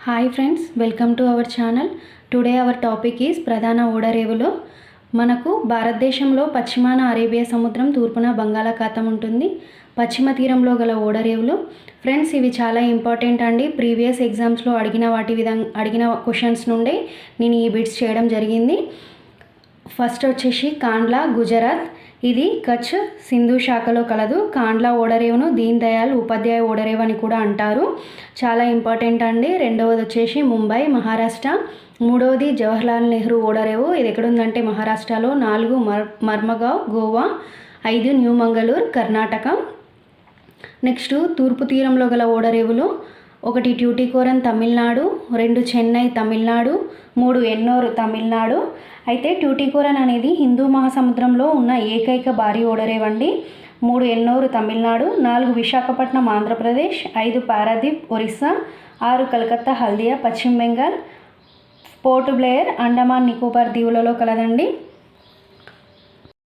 Hi friends, welcome to our channel. Today our topic is ప్రధాన ఓడరేవులు. మనకు భారతదేశంలో పశ్చిమాన అరేబియా సముద్రం, తూర్పున బంగాళాఖాతం ఉంటుంది. పశ్చిమ తీరంలో గల ఓడరేవులు ఫ్రెండ్స్ ఇవి చాలా ఇంపార్టెంట్ అండి. ప్రీవియస్ ఎగ్జామ్స్లో అడిగిన క్వశ్చన్స్ నుండి నేను ఈ బిట్స్ చేయడం జరిగింది. ఫస్ట్ వచ్చేసి కాండ్లా, గుజరాత్. ఇది కచ్ సింధు శాఖలో కలదు. కాండ్లా ఓడరేవును దీన్ దయాళ్ ఉపాధ్యాయ ఓడరేవు అని కూడా అంటారు. చాలా ఇంపార్టెంట్ అండి. రెండవది వచ్చేసి ముంబై, మహారాష్ట్ర. మూడవది జవహర్లాల్ నెహ్రూ ఓడరేవు. ఇది ఎక్కడుందంటే మహారాష్ట్రలో. 4 మర్మగావ్, గోవా. 5 న్యూ మంగళూరు, కర్ణాటక. నెక్స్ట్ తూర్పు తీరంలో గల ఓడరేవులు 1 ట్యూటికోరన్, తమిళనాడు. 2 చెన్నై, తమిళనాడు. 3 ఎన్నోర్, తమిళనాడు. అయితే ట్యూటికోరన్ అనేది హిందూ మహాసముద్రంలో ఉన్న ఏకైక భారీ ఓడరేవండి. 3 ఎన్నోర్, తమిళనాడు. 4 విశాఖపట్నం, ఆంధ్రప్రదేశ్. 5 పారాదీప్, ఒరిస్సా. 6 కలకత్తా, హల్దియా, పశ్చిమ బెంగాల్. పోర్ట్ బ్లేయర్, అండమాన్ నికోబార్ దీవులలో కలదండి.